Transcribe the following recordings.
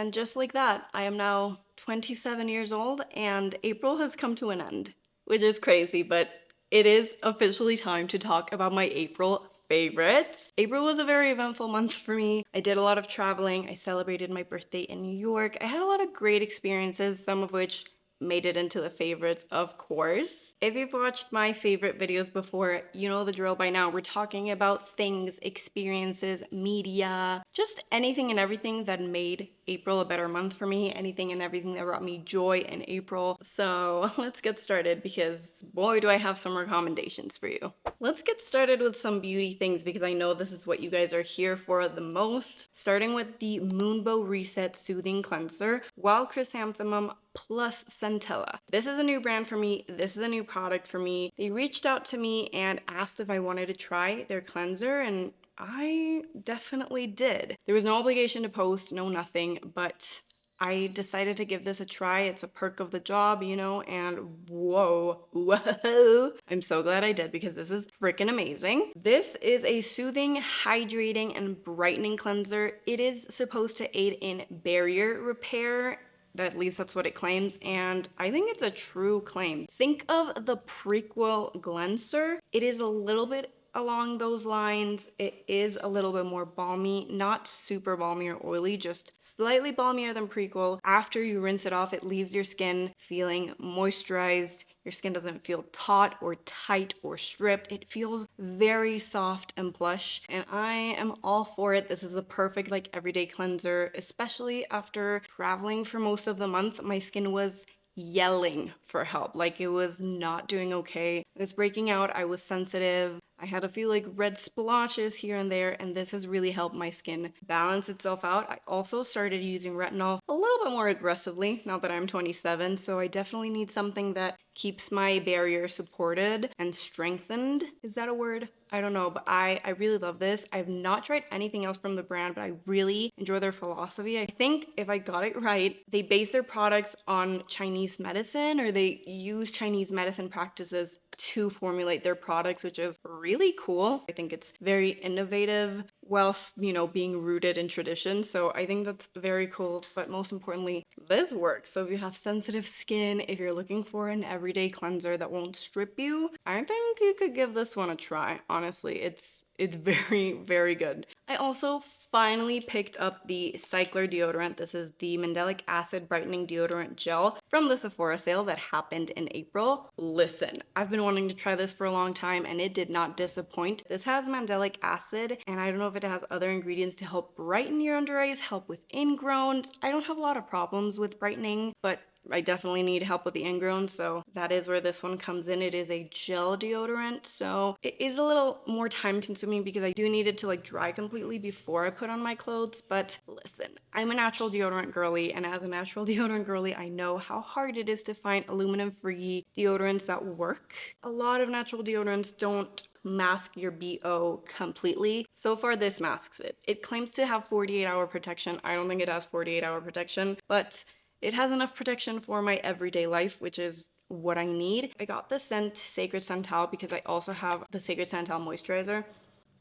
And just like that, I am now 27 years old and April has come to an end, which is crazy, but it is officially time to talk about my April favorites. April was a very eventful month for me. I did a lot of traveling. I celebrated my birthday in New York. I had a lot of great experiences, some of which made it into the favorites, of course. If you've watched my favorite videos before, you know the drill by now. We're talking about things, experiences, media, just anything and everything that made April a better month for me, anything and everything that brought me joy in April. So let's get started because boy, do I have some recommendations for you. Let's get started with some beauty things because I know this is what you guys are here for the most. Starting with the Moonbow Reset Soothing Cleanser, Wild Chrysanthemum plus Centella. This is a new brand for me. This is a new product for me. They reached out to me and asked if I wanted to try their cleanser, and I definitely did. There was no obligation to post, no nothing, but I decided to give this a try. It's a perk of the job, you know, and whoa. I'm so glad I did because this is freaking amazing. This is a soothing, hydrating, and brightening cleanser. It is supposed to aid in barrier repair. At least that's what it claims, and I think it's a true claim. Think of the prequel Glenser. It is a little bit along those lines. It is a little bit more balmy, not super balmy or oily, just slightly balmier than prequel. After you rinse it off, it leaves your skin feeling moisturized. Your skin doesn't feel taut or tight or stripped. It feels very soft and plush, and I am all for it. This is a perfect like everyday cleanser, especially after traveling for most of the month. My skin was yelling for help. Like it was not doing okay. It was breaking out. I was sensitive. I had a few like red splotches here and there, and this has really helped my skin balance itself out. I also started using retinol a little bit more aggressively now that I'm 27, so I definitely need something that keeps my barrier supported and strengthened. Is that a word? I don't know, but I really love this. I've not tried anything else from the brand, but I really enjoy their philosophy. I think if I got it right, they base their products on Chinese medicine, or they use Chinese medicine practices to formulate their products, which is really cool. I think it's very innovative whilst, you know, being rooted in tradition. So I think that's very cool. But most importantly, this works. So if you have sensitive skin, if you're looking for an everyday cleanser that won't strip you, I think you could give this one a try. Honestly, it's very good. I also finally picked up the Cycler deodorant. This is the Mandelic Acid Brightening Deodorant Gel from the Sephora sale that happened in April. Listen, I've been wanting to try this for a long time and it did not disappoint. This has mandelic acid, and I don't know if it has other ingredients to help brighten your under eyes, help with ingrowns. I don't have a lot of problems with brightening, but I definitely need help with the ingrown, so that is where this one comes in. It is a gel deodorant, so it is a little more time consuming because I do need it to like dry completely before I put on my clothes. But listen, I'm a natural deodorant girly, and as a natural deodorant girly, I know how hard it is to find aluminum-free deodorants that work. A lot of natural deodorants don't mask your BO completely. So far, this masks it. It claims to have 48-hour protection. I don't think it has 48-hour protection, but it has enough protection for my everyday life, which is what I need. I got the scent Sacred Santal because I also have the Sacred Santal moisturizer,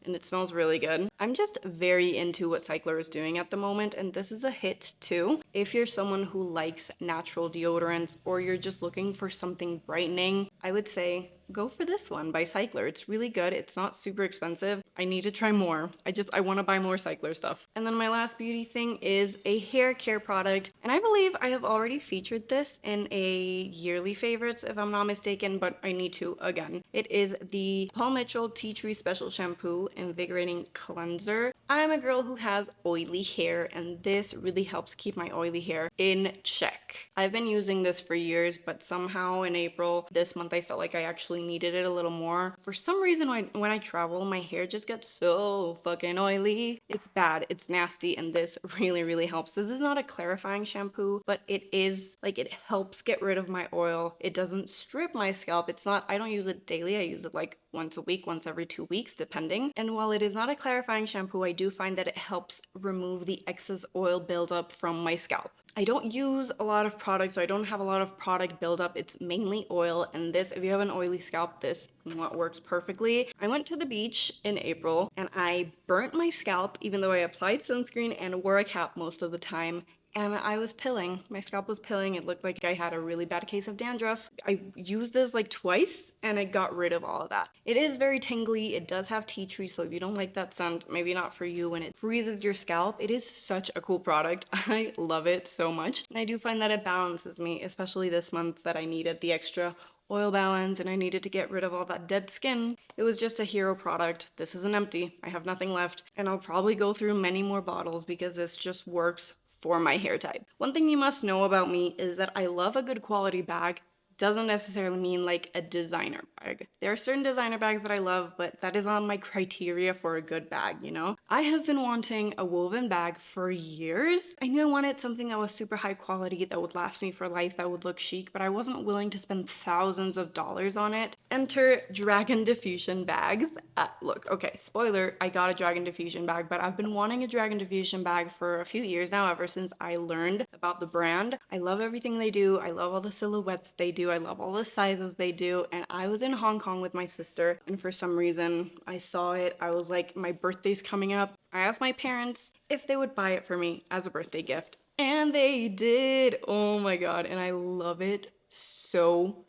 and it smells really good. I'm just very into what Cycler is doing at the moment, and this is a hit too. If you're someone who likes natural deodorants or you're just looking for something brightening, I would say go for this one by Cycler. It's really good. It's not super expensive. I need to try more. I want to buy more Cycler stuff. And then my last beauty thing is a hair care product, and I believe I have already featured this in a yearly favorites if I'm not mistaken, but I need to again. It is the Paul Mitchell Tea Tree Special Shampoo Invigorating Cleanser. I'm a girl who has oily hair, and this really helps keep my oily hair in check. I've been using this for years, but somehow in April this month I felt like I actually needed it a little more. For some reason, when I travel, my hair just gets so fucking oily. It's bad, it's nasty, and this really helps. This is not a clarifying shampoo, but it is like, it helps get rid of my oil. It doesn't strip my scalp. It's not, I don't use it daily. I use it like once a week, once every 2 weeks, depending. And while it is not a clarifying shampoo, I do find that it helps remove the excess oil buildup from my scalp. I don't use a lot of products, so I don't have a lot of product buildup. It's mainly oil, and this, if you have an oily scalp, this works perfectly. I went to the beach in April and I burnt my scalp even though I applied sunscreen and wore a cap most of the time. and I was pilling. My scalp was pilling. It looked like I had a really bad case of dandruff. I used this like twice and it got rid of all of that. It is very tingly. It does have tea tree, so if you don't like that scent, maybe not for you when it freezes your scalp. It is such a cool product. I love it so much. And I do find that it balances me, especially this month that I needed the extra oil balance and I needed to get rid of all that dead skin. It was just a hero product. This isn't empty. I have nothing left, and I'll probably go through many more bottles because this just works for my hair type. One thing you must know about me is that I love a good quality bag. Doesn't necessarily mean like a designer bag. There are certain designer bags that I love, but that is on my criteria for a good bag, you know? I have been wanting a woven bag for years. I knew I wanted something that was super high quality, that would last me for life, that would look chic, but I wasn't willing to spend thousands of dollars on it. Enter Dragon Diffusion bags. Look, okay, spoiler, I got a Dragon Diffusion bag, but I've been wanting a Dragon Diffusion bag for a few years now, ever since I learned about the brand. I love everything they do. I love all the silhouettes they do. I love all the sizes they do. And I was in Hong Kong with my sister, and for some reason I saw it. I was like, my birthday's coming up. I asked my parents if they would buy it for me as a birthday gift, and they did. Oh my god, and I love it so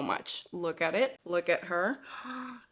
much. Look at it. Look at her.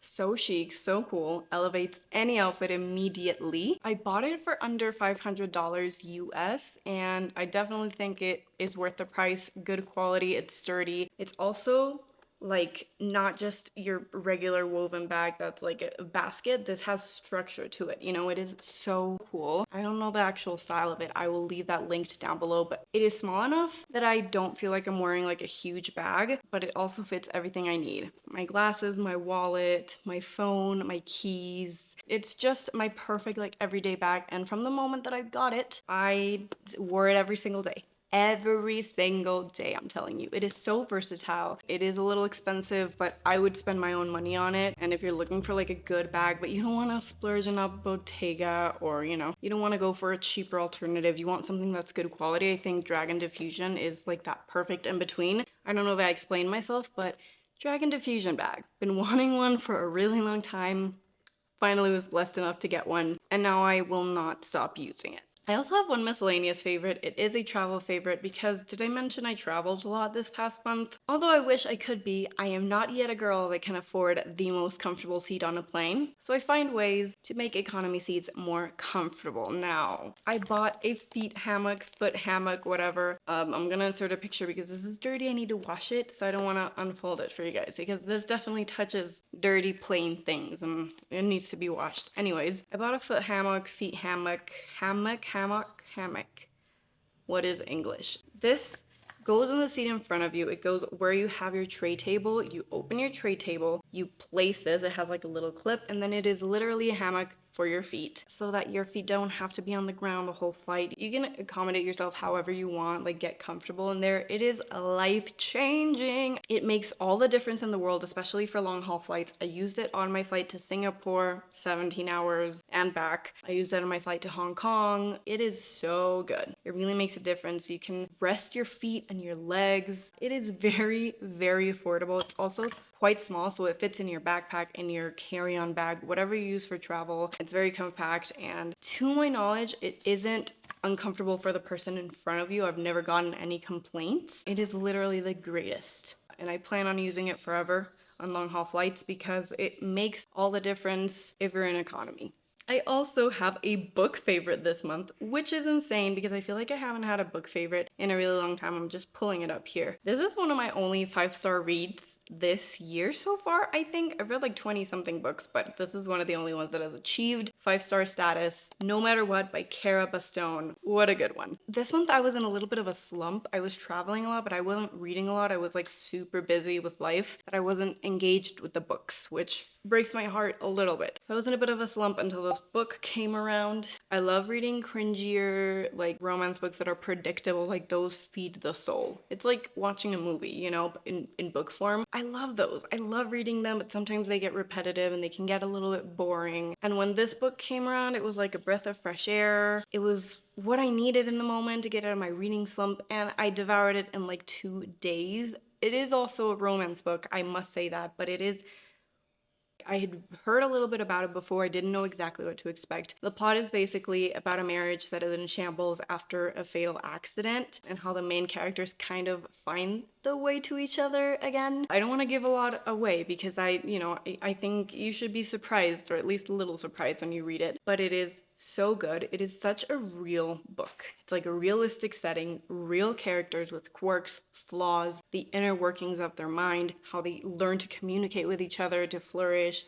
So chic, so cool. Elevates any outfit immediately. I bought it for under $500 US, and I definitely think it is worth the price. Good quality, it's sturdy. It's also like not just your regular woven bag that's like a basket. This has structure to it, you know. It is so cool. I don't know the actual style of it. I will leave that linked down below, but it is small enough that I don't feel like I'm wearing like a huge bag, but it also fits everything I need. My glasses, my wallet, my phone, my keys. It's just my perfect like everyday bag, and from the moment that I got it, I wore it every single day. Every single day, I'm telling you. It is so versatile. It is a little expensive, but I would spend my own money on it. And if you're looking for like a good bag, but you don't want to splurge on a Bottega, or you know, you don't want to go for a cheaper alternative, you want something that's good quality, I think Dragon Diffusion is like that perfect in between. I don't know if I explained myself, but Dragon Diffusion bag. Been wanting one for a really long time. Finally was blessed enough to get one, and now I will not stop using it. I also have one miscellaneous favorite. It is a travel favorite because did I mention I traveled a lot this past month? Although I wish I could be, I am not yet a girl that can afford the most comfortable seat on a plane. So I find ways to make economy seats more comfortable. Now, I bought a feet hammock, foot hammock, whatever. I'm gonna insert a picture because this is dirty. I need to wash it, so I don't want to unfold it for you guys because this definitely touches dirty plain things and it needs to be washed. Anyways, I bought a foot hammock, feet hammock, hammock. What is English? This goes on the seat in front of you. It goes where you have your tray table. You open your tray table, you place this, it has like a little clip, and then it is literally a hammock for your feet so that your feet don't have to be on the ground the whole flight. You can accommodate yourself however you want, like get comfortable in there. It is life-changing. It makes all the difference in the world, especially for long haul flights. I used it on my flight to Singapore, 17 hours and back. I used it on my flight to Hong Kong. It is so good. It really makes a difference. You can rest your feet and your legs. It is very affordable. It's also quite small, so it fits in your backpack, in your carry-on bag, whatever you use for travel. It's very compact, and to my knowledge, it isn't uncomfortable for the person in front of you. I've never gotten any complaints. It is literally the greatest, and I plan on using it forever on long haul flights because it makes all the difference if you're in economy. I also have a book favorite this month, which is insane because I feel like I haven't had a book favorite in a really long time. I'm just pulling it up here. This is one of my only 5-star reads this year so far. I think I've read like 20 something books, but this is one of the only ones that has achieved 5-star status, No Matter What by Cara Bastone. What a good one. This month I was in a little bit of a slump. I was traveling a lot, but I wasn't reading a lot. I was like super busy with life that I wasn't engaged with the books, which breaks my heart a little bit. So I was in a bit of a slump until this book came around. I love reading cringier like romance books that are predictable, like those feed the soul. It's like watching a movie, you know, in book form. I love those. I love reading them, but sometimes they get repetitive and they can get a little bit boring. And when this book came around, it was like a breath of fresh air. It was what I needed in the moment to get out of my reading slump, and I devoured it in like 2 days. It is also a romance book, I must say that, but it is I had heard a little bit about it before. I didn't know exactly what to expect. The plot is basically about a marriage that is in shambles after a fatal accident and how the main characters kind of find the way to each other again. I don't want to give a lot away because I think you should be surprised, or at least a little surprised when you read it, but it is so good. It is such a real book. It's like a realistic setting, real characters with quirks, flaws, the inner workings of their mind, how they learn to communicate with each other to flourish.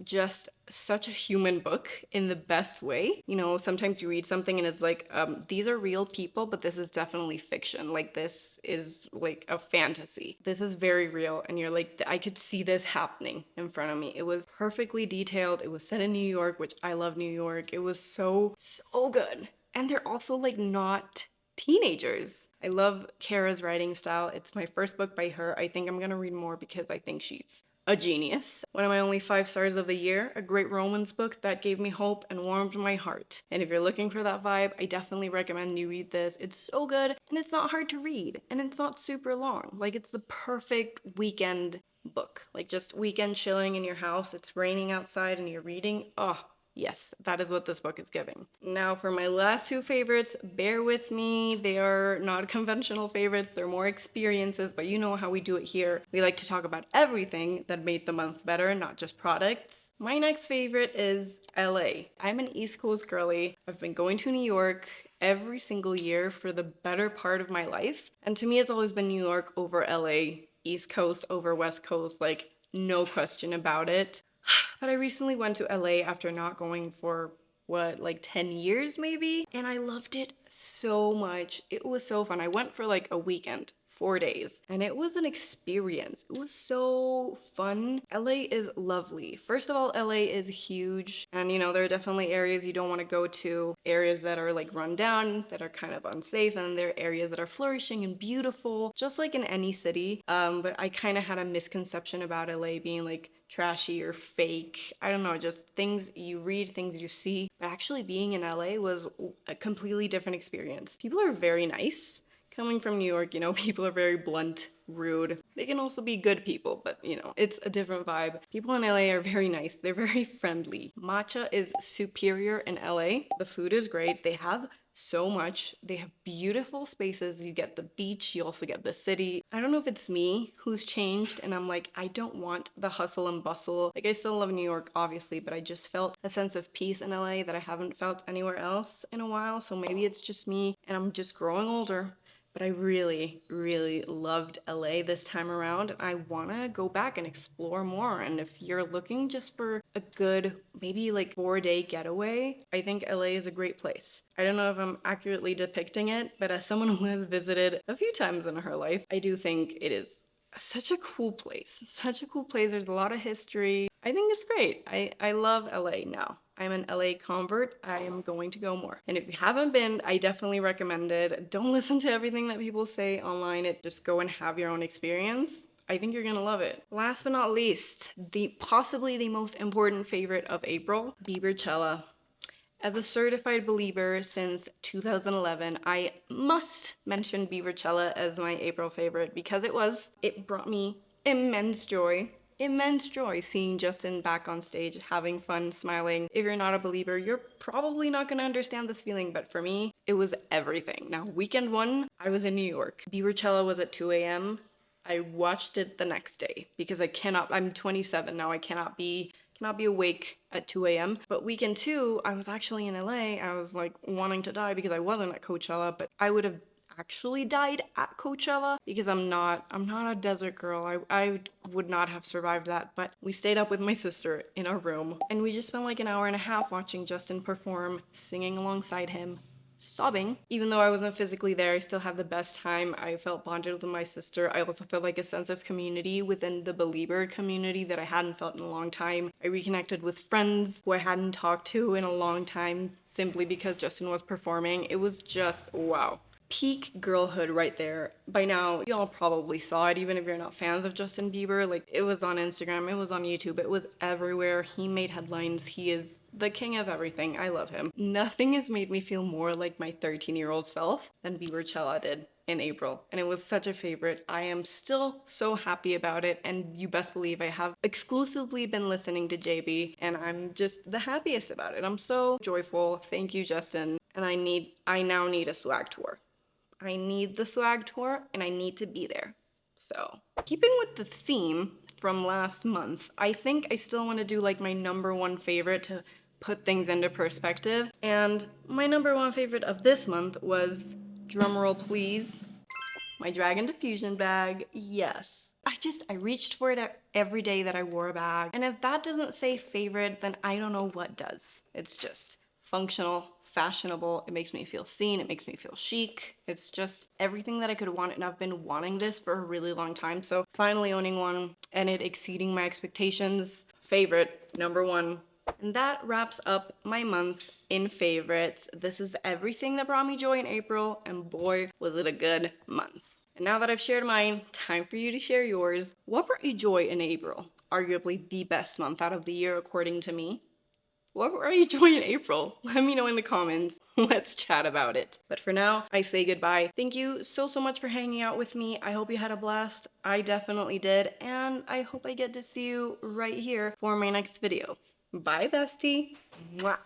Just such a human book in the best way. You know, sometimes you read something and it's like, these are real people, but this is definitely fiction. Like, this is like a fantasy. This is very real. And you're like, I could see this happening in front of me. It was perfectly detailed. It was set in New York, which I love New York. It was so, so good. And they're also like not teenagers. I love Kara's writing style. It's my first book by her. I think I'm gonna read more because I think she's a genius. One of my only 5 stars of the year, a great romance book that gave me hope and warmed my heart. And if you're looking for that vibe, I definitely recommend you read this. It's so good and it's not hard to read and it's not super long. Like, it's the perfect weekend book. Like, just weekend chilling in your house. It's raining outside and you're reading. Oh, yes, that is what this book is giving. Now for my last 2 favorites, bear with me. They are not conventional favorites, they're more experiences, but you know how we do it here. We like to talk about everything that made the month better, not just products. My next favorite is LA. I'm an East Coast girly. I've been going to New York every single year for the better part of my life. And to me, it's always been New York over LA, East Coast over West Coast, like no question about it. But I recently went to LA after not going for like 10 years maybe, and I loved it so much. It was so fun. I went for like a weekend, 4 days, and it was an experience. It was so fun. LA is lovely. First of all, LA is huge, and there are definitely areas you don't want to go to, areas that are like run down, that are kind of unsafe, and there are areas that are flourishing and beautiful, just like in any city. But I kind of had a misconception about LA being like trashy or fake. I don't know, just things you read, things you see. But actually being in LA was a completely different experience. People are very nice. Coming from New York, people are very blunt, rude. They can also be good people, but it's a different vibe. People in LA are very nice. They're very friendly. Matcha is superior in LA. The food is great. They have so much. They have beautiful spaces. You get the beach, you also get the city. I don't know if it's me who's changed and I'm like, I don't want the hustle and bustle. Like, I still love New York, obviously, but I just felt a sense of peace in LA that I haven't felt anywhere else in a while. So maybe it's just me and I'm just growing older. But I really, really loved LA this time around. I want to go back and explore more. And if you're looking just for a good, maybe like 4-day getaway, I think LA is a great place. I don't know if I'm accurately depicting it, but as someone who has visited a few times in her life, I do think it is such a cool place. Such a cool place. There's a lot of history. I think it's great. I love LA now. I'm an LA convert. I am going to go more. And if you haven't been, I definitely recommend it. Don't listen to everything that people say online. Just go and have your own experience. I think you're gonna love it. Last but not least, possibly the most important favorite of April, bieberchella. As a certified believer since 2011, I must mention bieberchella as my April favorite because it brought me immense joy. Immense joy seeing Justin back on stage, having fun, smiling. If you're not a believer, you're probably not gonna understand this feeling, but for me, it was everything. Now, weekend 1, I was in New York. bieberchella was at 2 a.m. I watched it the next day because I'm 27 now, I cannot be awake at 2 a.m. But weekend 2, I was actually in LA. I was like wanting to die because I wasn't at Coachella, but I would have actually died at Coachella because I'm not a desert girl. I would not have survived that, but we stayed up with my sister in our room and we just spent like an hour and a half watching Justin perform, singing alongside him, sobbing. Even though I wasn't physically there, I still had the best time. I felt bonded with my sister. I also felt like a sense of community within the believer community that I hadn't felt in a long time. I reconnected with friends who I hadn't talked to in a long time simply because Justin was performing. It was just wow. peak girlhood right there. By now, y'all probably saw it, even if you're not fans of Justin Bieber. Like, it was on Instagram, it was on YouTube, it was everywhere. He made headlines. He is the king of everything. I love him. Nothing has made me feel more like my 13-year-old self than bieberchella did in April, and it was such a favorite. I am still so happy about it, and you best believe I have exclusively been listening to JB, and I'm just the happiest about it. I'm so joyful. Thank you, Justin. And I now need a swag tour. I need the swag tour, and I need to be there. So, keeping with the theme from last month, I think I still want to do like my number one favorite to put things into perspective. And my number one favorite of this month was, drumroll please, my Dragon Diffusion bag. Yes. I reached for it every day that I wore a bag. And if that doesn't say favorite, then I don't know what does. It's just functional, fashionable. It makes me feel seen. It makes me feel chic. It's just everything that I could want, and I've been wanting this for a really long time. So finally owning one and it exceeding my expectations. Favorite, number one. And that wraps up my month in favorites. This is everything that brought me joy in April, and boy, was it a good month. And now that I've shared mine, time for you to share yours. What brought you joy in April? Arguably the best month out of the year, according to me. What brought you joy in April? Let me know in the comments. Let's chat about it. But for now, I say goodbye. Thank you so much for hanging out with me. I hope you had a blast. I definitely did. And I hope I get to see you right here for my next video. Bye, bestie. Mwah.